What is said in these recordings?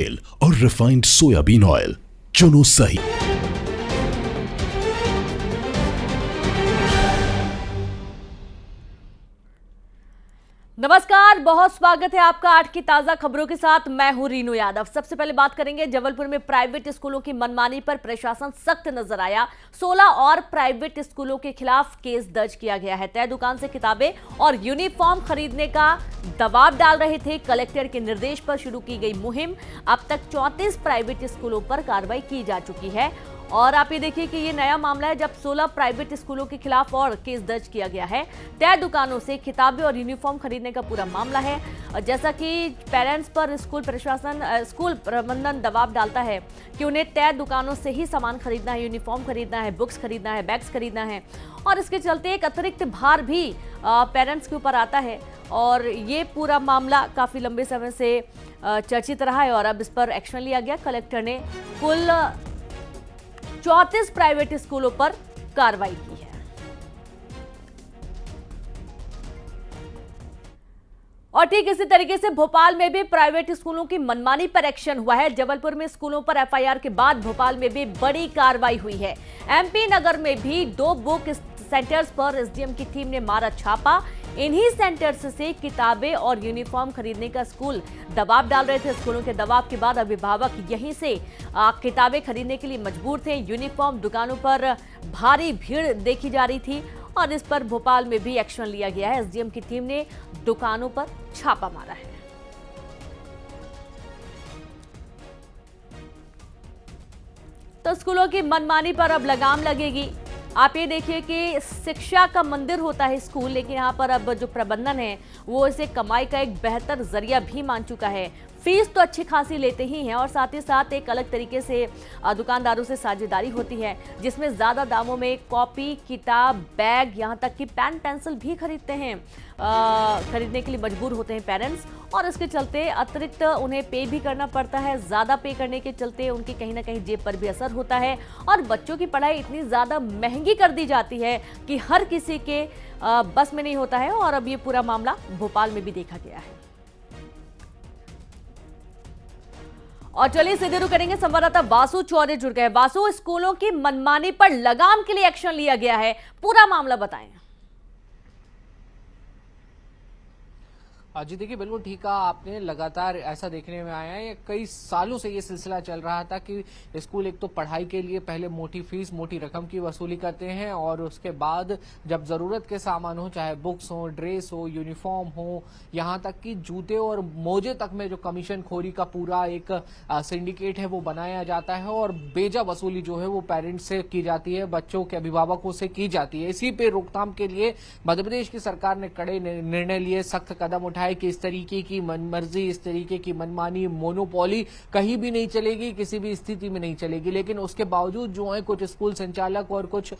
और refined soybean oil चुनो सही। नमस्कार, बहुत स्वागत है आपका 8 की ताजा खबरों के साथ। मैं हूं रीनू यादव। सबसे पहले बात करेंगे जबलपुर में प्राइवेट स्कूलों की मनमानी पर प्रशासन सख्त नजर आया। 16 और प्राइवेट स्कूलों के खिलाफ केस दर्ज किया गया है। तय दुकान से किताबें और यूनिफॉर्म खरीदने का दबाव डाल रहे थे। कलेक्टर के निर्देश पर शुरू की गई मुहिम। अब तक 34 प्राइवेट स्कूलों पर कार्रवाई की जा चुकी है। और आप ये देखिए कि ये नया मामला है जब 16 प्राइवेट स्कूलों के खिलाफ और केस दर्ज किया गया है। तय दुकानों से किताबें और यूनिफॉर्म खरीदने का पूरा मामला है। जैसा कि पेरेंट्स पर स्कूल प्रबंधन दबाव डालता है कि उन्हें तय दुकानों से ही सामान खरीदना है, यूनिफॉर्म खरीदना है, बुक्स खरीदना है, बैग्स खरीदना है। और इसके चलते एक अतिरिक्त भार भी पेरेंट्स के ऊपर आता है। और ये पूरा मामला काफ़ी लंबे समय से चर्चित रहा है और अब इस पर एक्शन लिया गया। कलेक्टर ने कुल 34 प्राइवेट स्कूलों पर कार्रवाई की है। और ठीक इसी तरीके से भोपाल में भी प्राइवेट स्कूलों की मनमानी पर एक्शन हुआ है। जबलपुर में स्कूलों पर एफआईआर के बाद भोपाल में भी बड़ी कार्रवाई हुई है। एमपी नगर में भी 2 बुक सेंटर्स पर एसडीएम की टीम ने मारा छापा। इन्हीं सेंटर्स से किताबें और यूनिफॉर्म खरीदने का स्कूल दबाव डाल रहे थे। स्कूलों के दबाव के बाद अभिभावक यहीं से किताबें खरीदने के लिए मजबूर थे। यूनिफॉर्म दुकानों पर भारी भीड़ देखी जा रही थी और इस पर भोपाल में भी एक्शन लिया गया है। एसडीएम की टीम ने दुकानों पर छापा मारा है। तो स्कूलों की मनमानी पर अब लगाम लगेगी। आप ये देखिए कि शिक्षा का मंदिर होता है स्कूल, लेकिन यहाँ पर अब जो प्रबंधन है वो इसे कमाई का एक बेहतर जरिया भी मान चुका है। फीस तो अच्छी खासी लेते ही हैं और साथ ही साथ एक अलग तरीके से दुकानदारों से साझेदारी होती है, जिसमें ज़्यादा दामों में कॉपी, किताब, बैग, यहाँ तक कि पेन पेंसिल भी खरीदते हैं। खरीदने के लिए मजबूर होते हैं पेरेंट्स और इसके चलते अतिरिक्त उन्हें पे भी करना पड़ता है। ज़्यादा पे करने के चलते उनकी कहीं ना कहीं जेब पर भी असर होता है और बच्चों की पढ़ाई इतनी ज़्यादा महंगी कर दी जाती है कि हर किसी के बस में नहीं होता है। और अब ये पूरा मामला भोपाल में भी देखा गया है। और चलिए सीधे रुक करेंगे, संवाददाता वासु चौरे जुड़ गए। वासु, स्कूलों की मनमानी पर लगाम के लिए एक्शन लिया गया है, पूरा मामला बताएं। जी देखिए, बिल्कुल ठीक कहा आपने। लगातार ऐसा देखने में आया है, कई सालों से ये सिलसिला चल रहा था कि स्कूल एक तो पढ़ाई के लिए पहले मोटी फीस, मोटी रकम की वसूली करते हैं और उसके बाद जब जरूरत के सामान हो, चाहे बुक्स हो, ड्रेस हो, यूनिफॉर्म हो, यहाँ तक कि जूते और मोजे तक में जो कमीशन खोरी का पूरा एक सिंडिकेट है वो बनाया जाता है और बेजा वसूली जो है वो पेरेंट्स से की जाती है, बच्चों के अभिभावकों से की जाती है। इसी पे रोकथाम के लिए मध्य प्रदेश की सरकार ने कड़े निर्णय लिए, सख्त कदम उठाए कि इस तरीके की मनमर्जी, इस तरीके की मनमानी, मोनोपोली कहीं भी नहीं चलेगी, किसी भी स्थिति में नहीं चलेगी। लेकिन उसके बावजूद जो है कुछ स्कूल संचालक और कुछ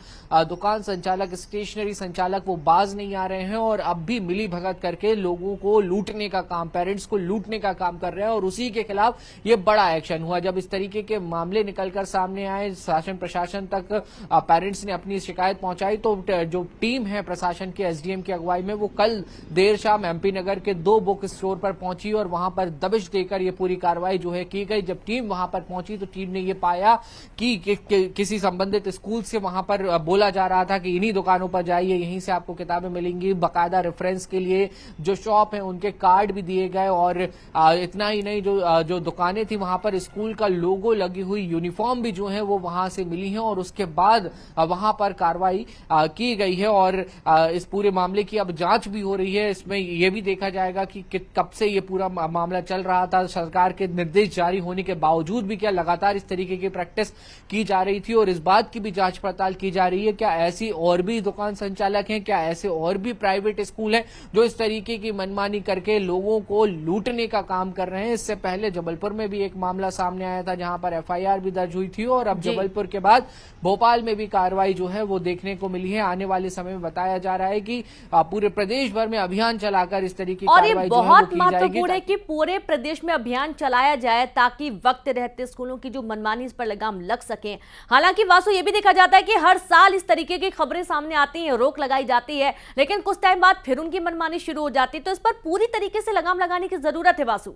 दुकान संचालक, स्टेशनरी संचालक वो बाज नहीं आ रहे हैं और अब भी मिली भगत करके लोगों को लूटने का काम, पेरेंट्स को लूटने का काम कर रहे हैं और उसी के खिलाफ ये बड़ा एक्शन हुआ। जब इस तरीके के मामले निकलकर सामने आए, शासन प्रशासन तक पेरेंट्स ने अपनी शिकायत पहुंचाई, तो जो टीम है प्रशासन के, एसडीएम की अगुवाई में, वो कल देर शाम एमपी नगर के 2 बुक स्टोर पर पहुंची और वहां पर दबिश देकर ये पूरी कार्रवाई जो है की गई। जब टीम वहां पर पहुंची तो टीम ने ये पाया कि किसी संबंधित स्कूल से वहां पर बोला जा रहा था कि इन्हीं दुकानों पर जाइए, यहीं से आपको किताबें मिलेंगी। बाकायदा रेफरेंस के लिए जो शॉप है उनके कार्ड भी दिए गए और इतना ही नहीं, जो दुकानें थी वहां पर स्कूल का लोगो लगी हुई यूनिफॉर्म भी जो है वो वहां से मिली है और उसके बाद वहां पर कार्रवाई की गई है और इस पूरे मामले की अब जांच भी हो रही है। इसमें यह भी देखा जाएगा कि कब से ये पूरा मामला चल रहा था, सरकार के निर्देश जारी होने के बावजूद भी क्या लगातार इस तरीके की प्रैक्टिस की जा रही थी और इस बात की भी जांच पड़ताल की जा रही है क्या ऐसी और भी दुकान संचालक हैं, क्या ऐसे और भी प्राइवेट स्कूल हैं जो इस तरीके की मनमानी करके लोगों को लूटने का काम कर रहे हैं। इससे पहले जबलपुर में भी एक मामला सामने आया था जहां पर एफआईआर भी दर्ज हुई थी और अब जबलपुर के बाद भोपाल में भी कार्रवाई जो है वो देखने को मिली है। आने वाले समय में बताया जा रहा है कि पूरे प्रदेश भर में अभियान चलाकर इस तरीके की कार्रवाई जो है वो की जाएगी। महत्वपूर्ण है कि पूरे प्रदेश में अभियान चलाया जाए ताकि वक्त रहते स्कूलों की जो मनमानी इस पर लगाम लग सके। हालांकि वासु ये भी देखा जाता है कि हर साल इस तरीके की खबरें सामने आती हैं, रोक लगाई जाती है, लेकिन कुछ टाइम बाद फिर उनकी मनमानी शुरू हो जाती है। तो इस पर पूरी तरीके से लगाम लगाने की जरूरत है वासु।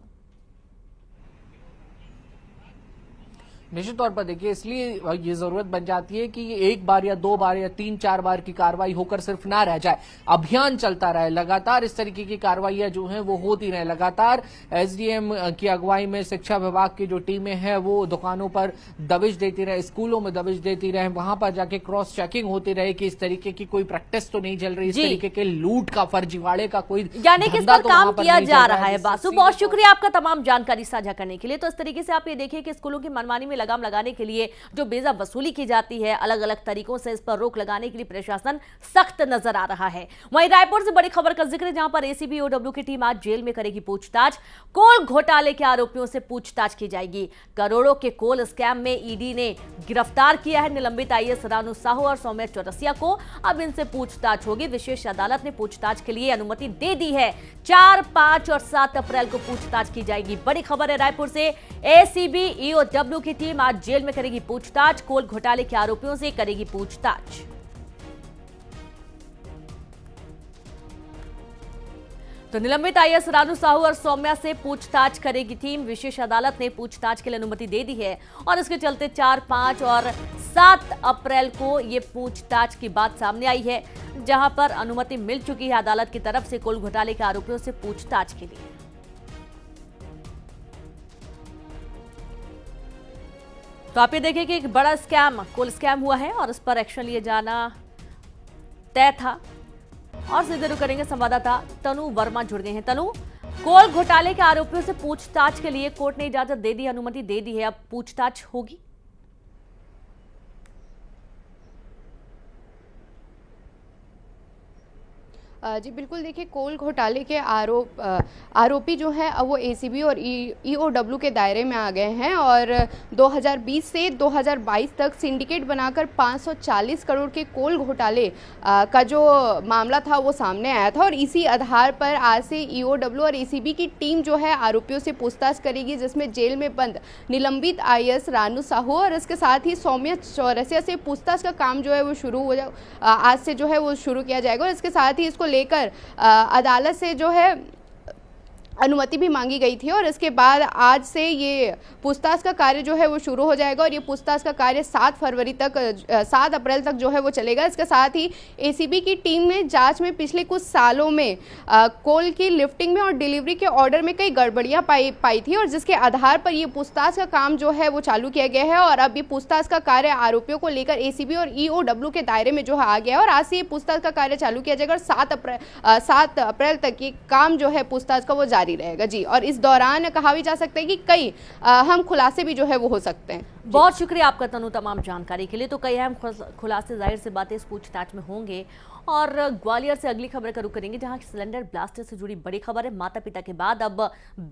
निश्चित तौर पर देखिए, इसलिए ये जरूरत बन जाती है कि एक बार या दो बार या तीन चार बार की कार्रवाई होकर सिर्फ ना रह जाए, अभियान चलता रहे, लगातार इस तरीके की कार्रवाइयां जो हैं वो होती रहे। लगातार एसडीएम की अगुवाई में शिक्षा विभाग की जो टीमें हैं वो दुकानों पर दबिश देती रहे, स्कूलों में दबिश देती रहे, वहां पर जाके क्रॉस चेकिंग होती रहे कि इस तरीके की कोई प्रैक्टिस तो नहीं चल रही, इस तरीके के लूट का, फर्जीवाड़े का कोई यानी कि इस धंधा पर तो काम वहां पर किया नहीं जा चल रहा है। बासु, बहुत शुक्रिया आपका तमाम जानकारी साझा करने के लिए। तो इस तरीके से आप ये देखिए कि स्कूलों की मनमानी में लगाम लगाने के लिए जो बेजा वसूली की जाती है, अलग अलग तरीकों से इस पर रोक लगाने के लिए प्रशासन सख्त नजर आ रहा है। वहीं रायपुर से बड़ी खबर का जिक्र है, जहां पर एसीबी ईओडब्ल्यू की टीम आज जेल में करेगी पूछताछ। कोल घोटाले के आरोपियों से पूछताछ की जाएगी। करोड़ों के कोल स्कैम में ईडी ने गिरफ्तार किया है निलंबित आईएएस रानू साहू और सौम्या चौरसिया को। अब इनसे पूछताछ होगी। विशेष अदालत ने पूछताछ के लिए अनुमति दे दी है। 4, 5 और 7 अप्रैल को पूछताछ की जाएगी। बड़ी खबर है रायपुर से, एसीबी ईओडब्ल्यू की टीम आज जेल में करेगी पूछताछ। कोल घोटाले के आरोपियों से करेगी पूछताछ। तो निलंबित आईएएस रानू साहू और सौम्या से पूछताछ करेगी टीम। विशेष अदालत ने पूछताछ के लिए अनुमति दे दी है और इसके चलते 4, 5 और 7 अप्रैल को ये पूछताछ की बात सामने आई है, जहां पर अनुमति मिल चुकी है अदालत की तरफ से कोल घोटाले के आरोपियों से पूछताछ के लिए। तो आप ये देखिए कि एक बड़ा स्कैम, कोल स्कैम हुआ है और इस पर एक्शन लिए जाना तय था। और सीधे रुक करेंगे, संवाददाता तनु वर्मा जुड़ गए हैं। तनु, कोल घोटाले के आरोपियों से पूछताछ के लिए कोर्ट ने इजाजत दे दी, अनुमति दे दी है, अब पूछताछ होगी। जी बिल्कुल, देखिए कोल घोटाले के आरोपी जो हैं अब वो एसीबी और ईओडब्ल्यू के दायरे में आ गए हैं और 2020 से 2022 तक सिंडिकेट बनाकर 540 करोड़ के कोल घोटाले का जो मामला था वो सामने आया था। और इसी आधार पर आज से ईओडब्ल्यू और एसीबी की टीम जो है आरोपियों से पूछताछ करेगी, जिसमें जेल में बंद निलंबित आईएएस रानू साहू और इसके साथ ही सौम्या चौरसिया से पूछताछ का काम जो है वो आज से जो है वो शुरू किया जाएगा। और इसके साथ ही इसको लेकर अदालत से जो है अनुमति भी मांगी गई थी और इसके बाद आज से ये पूछताछ का कार्य जो है वो शुरू हो जाएगा और ये पूछताछ का कार्य 7 अप्रैल तक जो है वो चलेगा। इसके साथ ही एसीबी की टीम ने जांच में पिछले कुछ सालों में कोल की लिफ्टिंग में और डिलीवरी के ऑर्डर में कई गड़बड़ियां पाई थी और जिसके आधार पर ये पूछताछ का काम जो है वो चालू किया गया है। और अब ये पूछताछ का कार्य आरोपियों को लेकर एसीबी और ईओडब्ल्यू के दायरे में जो है आ गया है और आज से ये पूछताछ का कार्य चालू किया जाएगा और 7 अप्रैल तक ये काम जो है पूछताछ का वो जारी रहेगा। जी, और इस दौरान कहा भी जा सकता है कि कई अहम खुलासे भी जो है वो हो सकते हैं। बहुत शुक्रिया आपका तनु तमाम जानकारी के लिए। तो कई अहम खुलासे जाहिर से बातें इस पूछताछ में होंगे। और ग्वालियर से अगली खबर का रुख करेंगे, जहां सिलेंडर ब्लास्ट से जुड़ी बड़ी खबर है। माता पिता के बाद अब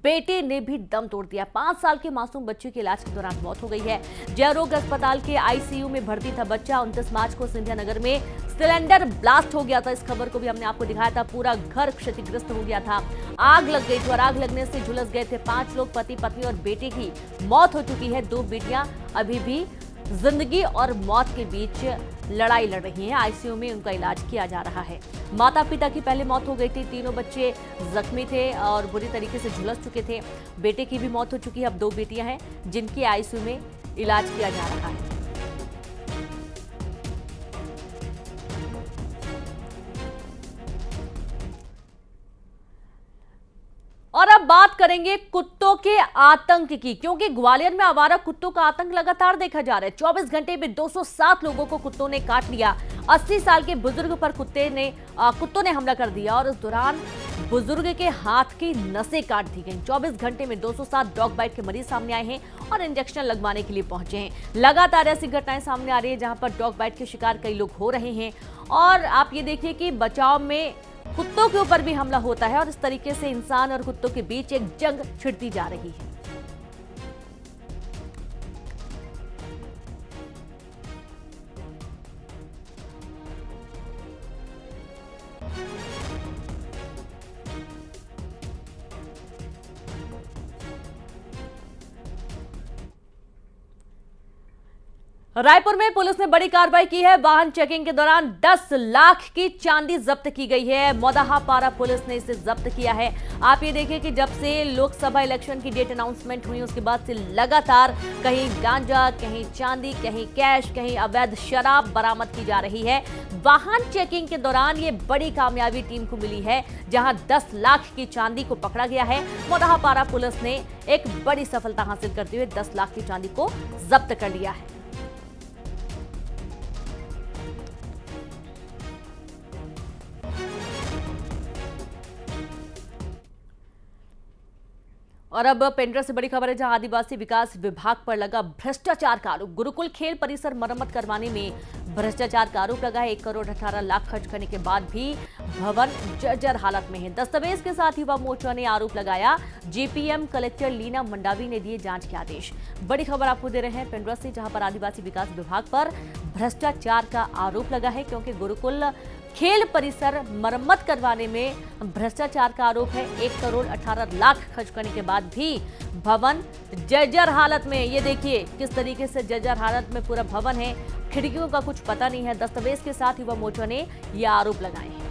बेटे ने भी दम तोड़ दिया। 5 साल के मासूम बच्चे की इलाज के दौरान मौत हो गई है। जयरोग अस्पताल के आईसीयू में भर्ती था बच्चा। 29 मार्च को सिंधिया नगर में सिलेंडर ब्लास्ट हो गया था। इस खबर को भी हमने आपको दिखाया था। पूरा घर क्षतिग्रस्त हो गया था, आग लग गई थी और आग लगने से झुलस गए थे 5 लोग। पति पत्नी और बेटे की मौत हो चुकी है। 2 बेटियां अभी भी जिंदगी और मौत के बीच लड़ाई लड़ रही हैं। आईसीयू में उनका इलाज किया जा रहा है। माता पिता की पहले मौत हो गई थी। तीनों बच्चे जख्मी थे और बुरी तरीके से झुलस चुके थे। बेटे की भी मौत हो चुकी है। अब 2 बेटियां हैं जिनकी आईसीयू में इलाज किया जा रहा है। और अब बात करेंगे कुत्तों के आतंक की, क्योंकि ग्वालियर में आवारा कुत्तों का आतंक लगातार देखा जा रहा है। 24 घंटे में 207 लोगों को कुत्तों ने काट लिया। 80 साल के बुजुर्ग पर कुत्तों ने हमला कर दिया और इस दौरान बुजुर्ग के हाथ की नसें काट दी गई। 24 घंटे में 207 डॉग बाइट के मरीज सामने आए हैं और इंजेक्शन लगवाने के लिए पहुंचे हैं। लगातार ऐसी घटनाएं सामने आ रही है जहां पर डॉग बाइट के शिकार कई लोग हो रहे हैं। और आप ये देखिए कि बचाव में कुत्तों के ऊपर भी हमला होता है और इस तरीके से इंसान और कुत्तों के बीच एक जंग छिड़ती जा रही है। रायपुर में पुलिस ने बड़ी कार्रवाई की है। वाहन चेकिंग के दौरान 10 लाख की चांदी जब्त की गई है। मोदाहापारा पुलिस ने इसे जब्त किया है। आप ये देखिए कि जब से लोकसभा इलेक्शन की डेट अनाउंसमेंट हुई उसके बाद से लगातार कहीं गांजा, कहीं चांदी, कहीं कैश, कहीं अवैध शराब बरामद की जा रही है। वाहन चेकिंग के दौरान ये बड़ी कामयाबी टीम को मिली है, जहां 10 लाख की चांदी को पकड़ा गया है। मोदाहापारा पुलिस ने एक बड़ी सफलता हासिल करते हुए 10 लाख की चांदी को जब्त कर लिया है। और अब पेंड्रा से बड़ी खबर है, जहां आदिवासी विकास विभाग पर लगा भ्रष्टाचार का आरोप। गुरुकुल खेल परिसर मरम्मत करवाने में भ्रष्टाचार का आरोप लगा है। 1 करोड़ 18 लाख खर्च करने के बाद भी भवन जर्जर हालत में है। दस्तावेज के साथ युवा मोर्चा ने आरोप लगाया। जीपीएम कलेक्टर लीना मंडावी ने दिए जांच के आदेश। बड़ी खबर आपको दे रहे हैं पेंड्रा से, जहां पर आदिवासी विकास विभाग पर भ्रष्टाचार का आरोप लगा है, क्योंकि गुरुकुल खेल परिसर मरम्मत करवाने में भ्रष्टाचार का आरोप है। 1 करोड़ 18 लाख खर्च करने के बाद भी भवन जर्जर हालत में। ये देखिए किस तरीके से जर्जर हालत में पूरा भवन है, खिड़कियों का कुछ पता नहीं है। दस्तावेज के साथ युवा मोर्चा ने ये आरोप लगाए हैं।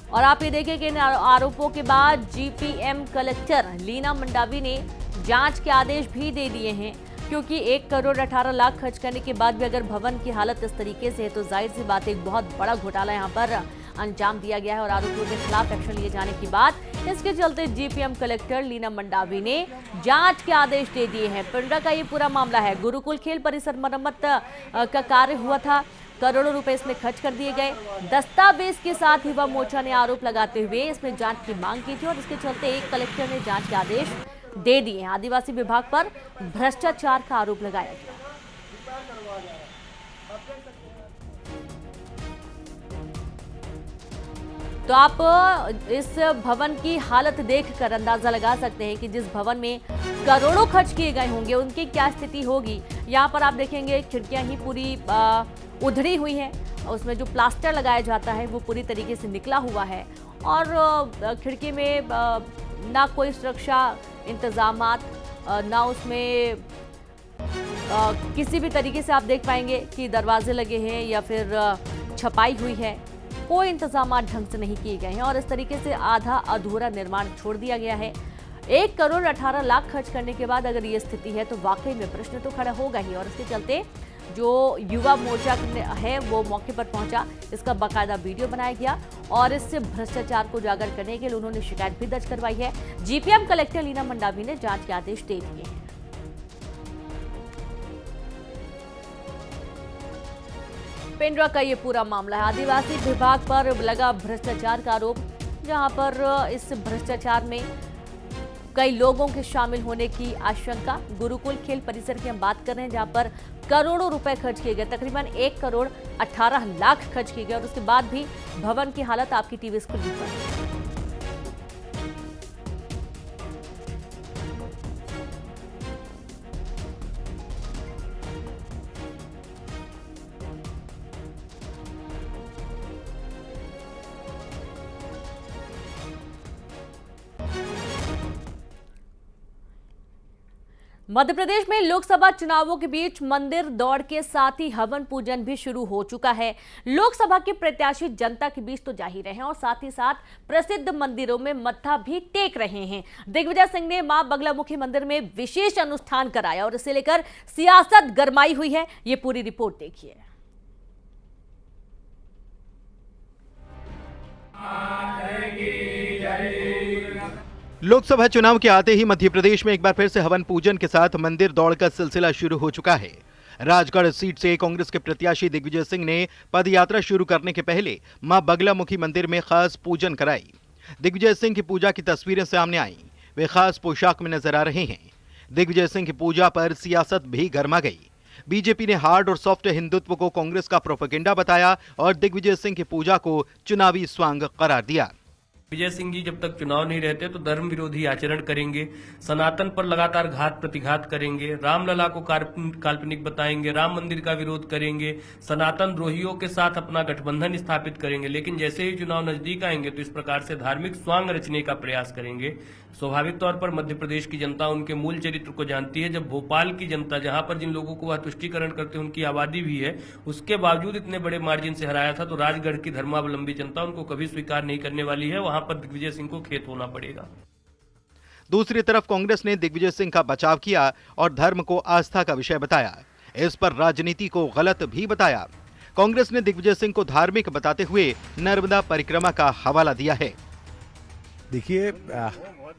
और आप ये देखिए कि इन आरोपों के बाद जीपीएम कलेक्टर लीना मंडावी ने जांच के आदेश भी दे दिए हैं, क्योंकि 1 करोड़ 18 लाख खर्च करने के बाद भी अगर भवन की हालत इस तरीके से है तो जाहिर सी बात है एक बहुत बड़ा घोटाला यहां पर अंजाम दिया गया है। और आरोपियों के खिलाफ एक्शन लिए जाने की बात, इसके चलते जीपीएम कलेक्टर लीना मंडावी ने जांच के आदेश दे दिए हैं। पेंड्रा का ये पूरा मामला है। गुरुकुल खेल परिसर मरम्मत का कार्य हुआ था, करोड़ों रुपए इसमें खर्च कर दिए गए। दस्तावेज के साथ युवा मोर्चा ने आरोप लगाते हुए इसमें जांच की मांग की थी, और इसके चलते एक कलेक्टर ने जांच के आदेश दे दिए हैं। आदिवासी विभाग पर भ्रष्टाचार का आरोप लगाया गया। तो आप इस भवन की हालत देखकर अंदाजा लगा सकते हैं कि जिस भवन में करोड़ों खर्च किए गए होंगे उनकी क्या स्थिति होगी। यहाँ पर आप देखेंगे खिड़कियां ही पूरी उधड़ी हुई हैं, उसमें जो प्लास्टर लगाया जाता है वो पूरी तरीके से निकला हुआ है, और खिड़की में ना कोई सुरक्षा इंतजामात, ना उसमें किसी भी तरीके से आप देख पाएंगे कि दरवाजे लगे हैं या फिर छपाई हुई है। कोई इंतजामात ढंग से नहीं किए गए हैं, और इस तरीके से आधा अधूरा निर्माण छोड़ दिया गया है। 1 करोड़ 18 लाख खर्च करने के बाद अगर ये स्थिति है तो वाकई में प्रश्न तो खड़ा होगा ही। और इसके चलते जो युवा मोर्चा है वो मौके पर पहुंचा, इसका बाकायदा वीडियो बनाया गया, और इससे भ्रष्टाचार को उजागर करने के लिए उन्होंने शिकायत भी दर्ज करवाई है। जीपीएम कलेक्टर लीना मंडावी ने जांच के आदेश दे दिए हैं। पेंड्रा का ये पूरा मामला है। आदिवासी विभाग पर लगा भ्रष्टाचार का आरोप, जहां पर इस भ्रष्टाचार में कई लोगों के शामिल होने की आशंका। गुरुकुल खेल परिसर की हम बात कर रहे हैं, जहां पर करोड़ों रुपए खर्च किए गए, तकरीबन 1 करोड़ 18 लाख खर्च किए गए, और उसके बाद भी भवन की हालत आपकी टीवी स्क्रीन पर। मध्य प्रदेश में लोकसभा चुनावों के बीच मंदिर दौड़ के साथ ही हवन पूजन भी शुरू हो चुका है। लोकसभा के प्रत्याशी जनता के बीच तो जा ही रहे हैं, और साथ ही साथ प्रसिद्ध मंदिरों में मत्था भी टेक रहे हैं। दिग्विजय सिंह ने मां बगलामुखी मंदिर में विशेष अनुष्ठान कराया, और इसे लेकर सियासत गरमाई हुई है। ये पूरी रिपोर्ट देखिए। लोकसभा चुनाव के आते ही मध्य प्रदेश में एक बार फिर से हवन पूजन के साथ मंदिर दौड़ का सिलसिला शुरू हो चुका है। राजगढ़ सीट से कांग्रेस के प्रत्याशी दिग्विजय सिंह ने पदयात्रा शुरू करने के पहले मां बगलामुखी मंदिर में खास पूजन कराई। दिग्विजय सिंह की पूजा की तस्वीरें सामने आई। वे खास पोशाक में नजर आ रहे हैं। दिग्विजय सिंह की पूजा पर सियासत भी गर्मा गई। बीजेपी ने हार्ड और सॉफ्ट हिंदुत्व को कांग्रेस का प्रोपेगेंडा बताया और दिग्विजय सिंह की पूजा को चुनावी स्वांग करार दिया। विजय सिंह जी जब तक चुनाव नहीं रहते तो धर्म विरोधी आचरण करेंगे, सनातन पर लगातार घात प्रतिघात करेंगे, रामलला को काल्पनिक बताएंगे, राम मंदिर का विरोध करेंगे, सनातन द्रोहियों के साथ अपना गठबंधन स्थापित करेंगे। लेकिन जैसे ही चुनाव नजदीक आएंगे तो इस प्रकार से धार्मिक स्वांग रचने का प्रयास करेंगे। स्वाभाविक तौर पर मध्य प्रदेश की जनता उनके मूल चरित्र को जानती है। जब भोपाल की जनता, जहां पर जिन लोगों को वह तुष्टीकरण करते हैं उनकी आबादी भी है, उसके बावजूद इतने बड़े मार्जिन से हराया था, तो राजगढ़ की धर्मावलंबी जनता उनको कभी स्वीकार नहीं करने वाली है। वहां पर दिग्विजय सिंह को खेत होना पड़ेगा। दूसरी तरफ कांग्रेस ने दिग्विजय सिंह का बचाव किया और धर्म को आस्था का विषय बताया। इस पर राजनीति को गलत भी बताया। कांग्रेस ने दिग्विजय सिंह को धार्मिक बताते हुए नर्मदा परिक्रमा का हवाला दिया है। देखिए,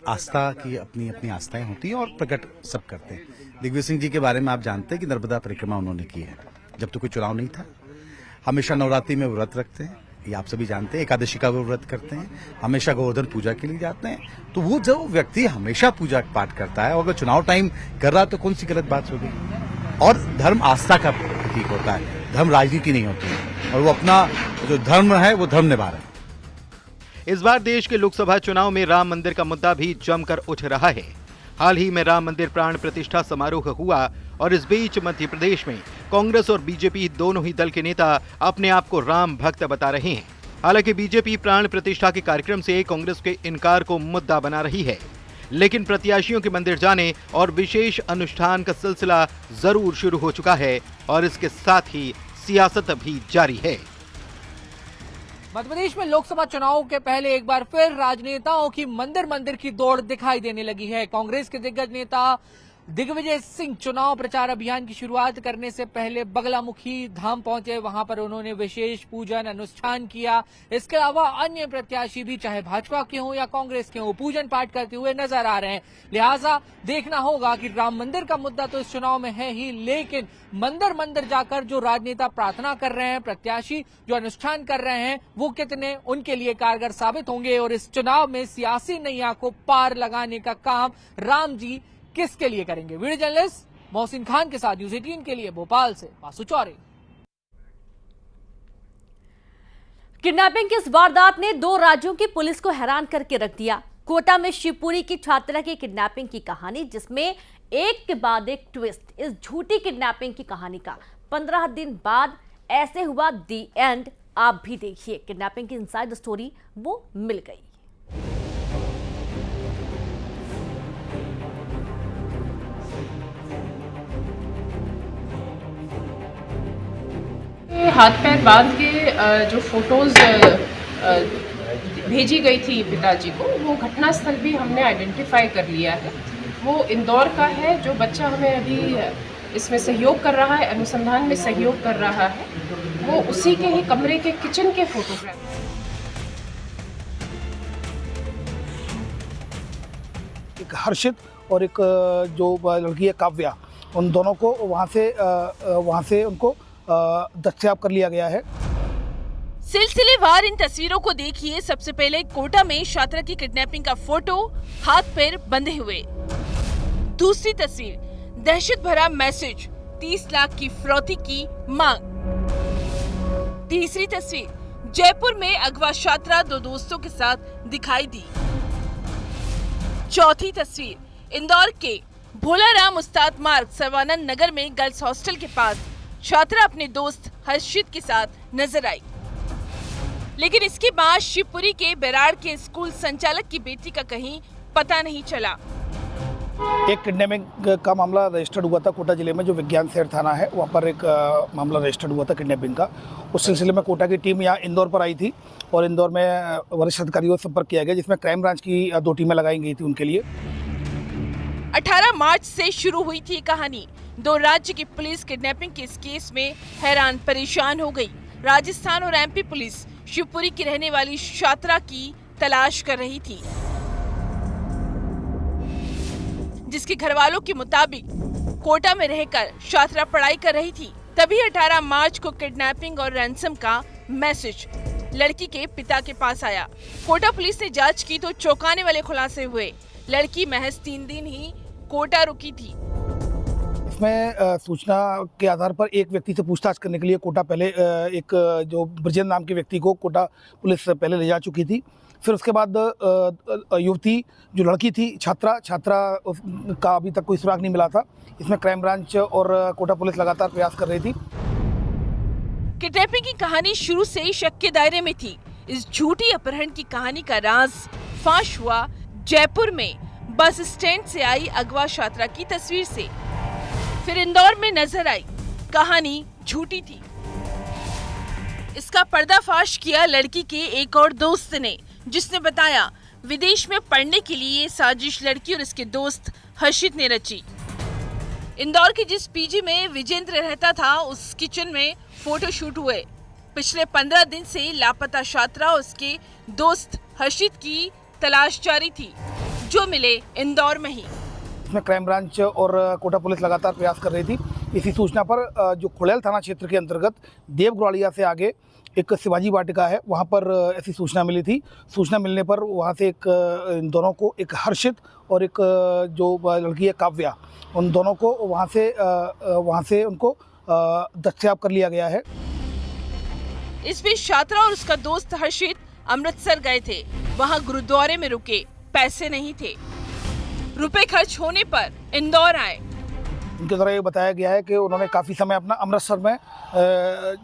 आस्था की अपनी अपनी आस्थाएं होती हैं और प्रकट सब करते हैं। दिग्विजय सिंह जी के बारे में आप जानते हैं कि नर्मदा परिक्रमा उन्होंने की है जब तो कोई चुनाव नहीं था। हमेशा नवरात्रि में व्रत रखते हैं, ये आप सभी जानते हैं। एकादशी का वो व्रत करते हैं, हमेशा गोवर्धन पूजा के लिए जाते हैं। तो वो जो व्यक्ति हमेशा पूजा पाठ करता है और अगर चुनाव टाइम कर रहा तो कौन सी गलत बात होगी। और धर्म आस्था का प्रतीक होता है, धर्म राजनीति नहीं होती है। और वो अपना जो धर्म है वो धर्म निभा रहे हैं। इस बार देश के लोकसभा चुनाव में राम मंदिर का मुद्दा भी जमकर उठ रहा है। हाल ही में राम मंदिर प्राण प्रतिष्ठा समारोह हुआ और इस बीच मध्य प्रदेश में कांग्रेस और बीजेपी दोनों ही दल के नेता अपने आप को राम भक्त बता रहे हैं। हालांकि बीजेपी प्राण प्रतिष्ठा के कार्यक्रम से कांग्रेस के इनकार को मुद्दा बना रही है, लेकिन प्रत्याशियों के मंदिर जाने और विशेष अनुष्ठान का सिलसिला जरूर शुरू हो चुका है और इसके साथ ही सियासत भी जारी है। मध्य प्रदेश में लोकसभा चुनाव के पहले एक बार फिर राजनेताओं की मंदिर मंदिर की दौड़ दिखाई देने लगी है। कांग्रेस के दिग्गज नेता दिग्विजय सिंह चुनाव प्रचार अभियान की शुरुआत करने से पहले बगलामुखी धाम पहुंचे। वहां पर उन्होंने विशेष पूजन अनुष्ठान किया। इसके अलावा अन्य प्रत्याशी भी चाहे भाजपा के हों या कांग्रेस के हों पूजन पाठ करते हुए नजर आ रहे हैं। लिहाजा देखना होगा कि राम मंदिर का मुद्दा तो इस चुनाव में है ही, लेकिन मंदिर मंदिर जाकर जो राजनेता प्रार्थना कर रहे हैं, प्रत्याशी जो अनुष्ठान कर रहे हैं, वो कितने उनके लिए कारगर साबित होंगे और इस चुनाव में सियासी नैया को पार लगाने का काम राम जी किसके लिए करेंगे। वीडियो जर्नलिस्ट मोहसिन खान के साथ न्यूज़ 18 के लिए भोपाल से वासु चौरे। किडनैपिंग की इस वारदात ने 2 राज्यों की पुलिस को हैरान करके रख दिया। कोटा में शिवपुरी की छात्रा की किडनैपिंग की कहानी, जिसमें एक के बाद एक ट्विस्ट। इस झूठी किडनैपिंग की कहानी का 15 दिन बाद ऐसे हुआ दी एंड। आप भी देखिए, किडनैपिंग की इनसाइड स्टोरी वो मिल गई। हाथ पैर बांध के जो फोटोज भेजी गई थी पिताजी को, वो घटनास्थल भी हमने आइडेंटिफाई कर लिया है। वो इंदौर का है। जो बच्चा हमें अभी इसमें सहयोग कर रहा है, अनुसंधान में सहयोग कर रहा है, वो उसी के ही कमरे के किचन के फोटोग्राफ। एक हर्षित और एक जो लड़की है काव्या, उन दोनों को वहाँ से उनको दस्तयाब कर लिया गया है। सिलसिलेवार इन तस्वीरों को देखिए। सबसे पहले कोटा में छात्रा की किडनैपिंग का फोटो, हाथ पैर बंधे हुए। दूसरी तस्वीर, दहशत भरा मैसेज, 30 लाख की फिरौती की मांग। तीसरी तस्वीर, जयपुर में अगवा छात्रा 2 दोस्तों के साथ दिखाई दी। चौथी तस्वीर, इंदौर के भोलाराम उस्ताद मार्ग सर्वानंद नगर में गर्ल्स हॉस्टल के पास छात्रा अपने दोस्त हर्षित के साथ नजर आई। लेकिन इसके बाद शिवपुरी के बेराड़ के स्कूल संचालक की बेटी का कहीं पता नहीं चला। एक किडनैपिंग का मामला रजिस्टर्ड हुआ था कोटा जिले में, जो विज्ञान शहर थाना है, वहाँ पर एक मामला रजिस्टर्ड हुआ था किडनैपिंग का। उस सिलसिले में कोटा की टीम यहाँ इंदौर पर आई थी और इंदौर में वरिष्ठ अधिकारियों से संपर्क किया गया, जिसमें क्राइम ब्रांच की 2 टीमें लगाई गई थी उनके लिए। 18 मार्च से शुरू हुई थी कहानी। 2 राज्य की पुलिस किडनैपिंग के इस केस में हैरान परेशान हो गई। राजस्थान और एमपी पुलिस शिवपुरी की रहने वाली छात्रा की तलाश कर रही थी, जिसके घर वालों के मुताबिक कोटा में रहकर छात्रा पढ़ाई कर रही थी। तभी 18 मार्च को किडनैपिंग और रैंसम का मैसेज लड़की के पिता के पास आया। कोटा पुलिस ने जांच की तो चौंकाने वाले खुलासे हुए। लड़की महज 3 दिन ही कोटा रुकी थी। इसमें सूचना के आधार पर एक व्यक्ति से पूछताछ करने के लिए कोटा पहले एक जो ब्रजेंद्र नाम के व्यक्ति को कोटा पुलिस पहले ले जा चुकी थी। फिर उसके बाद युवती जो लड़की थी छात्रा का अभी तक कोई सुराग नहीं मिला था। इसमें क्राइम ब्रांच और कोटा पुलिस लगातार प्रयास कर रही थी। किडनैपिंग की कहानी शुरू से ही शक के दायरे में थी। इस झूठी अपहरण की कहानी का राज फाश हुआ जयपुर में बस स्टैंड से आई अगवा छात्रा की तस्वीर से। फिर इंदौर में नजर आई कहानी झूठी थी। इसका पर्दाफाश किया लड़की के एक और दोस्त ने, जिसने बताया विदेश में पढ़ने के लिए साजिश लड़की और इसके दोस्त हर्षित ने रची। इंदौर के जिस पीजी में विजेंद्र रहता था उस किचन में फोटो शूट हुए। पिछले 15 दिन से लापता छात्रा और उसके दोस्त हर्षित की तलाश जारी थी, जो मिले इंदौर में ही। इसमें क्राइम ब्रांच और कोटा पुलिस लगातार प्रयास कर रही थी। इसी सूचना पर जो खुड़ैल थाना क्षेत्र के अंतर्गत देवगुड़ालिया से आगे एक शिवाजी वाटिका है, वहाँ पर ऐसी सूचना मिली थी। सूचना मिलने पर वहाँ से इन दोनों को, एक हर्षित और एक जो लड़की है काव्या, उन दोनों को वहाँ से उनको दस्तयाब कर लिया गया है। इस बीच छात्रा और उसका दोस्त हर्षित अमृतसर गए थे। वहाँ गुरुद्वारे में रुके, पैसे नहीं थे। रुपए खर्च होने पर इंदौर आए। उनके द्वारा ये बताया गया है कि उन्होंने काफ़ी समय अपना अमृतसर में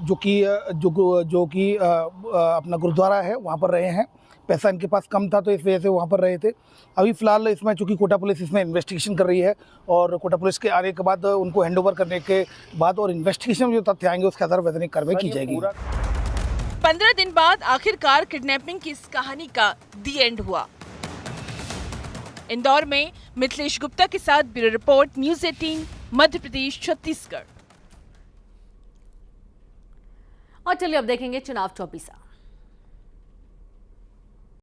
जो कि अपना गुरुद्वारा है वहाँ पर रहे हैं। पैसा इनके पास कम था तो इस वजह से वहाँ पर रहे थे। अभी फ़िलहाल इसमें चूँकि कोटा पुलिस इसमें इन्वेस्टिगेशन कर रही है और कोटा पुलिस के आने के बाद उनको हैंडओवर करने के बाद और इन्वेस्टिगेशन में जो तथ्य आएंगे उसके आधार पर वैधानिक कार्रवाई की जाएगी। 15 दिन बाद आखिरकार किडनैपिंग की इस कहानी का दी एंड हुआ। इंदौर में मिथिलेश गुप्ता के साथ bureau report, news 18, Madhya Pradesh, Chhattisgarh. और चलिए अब देखेंगे चुनाव 24।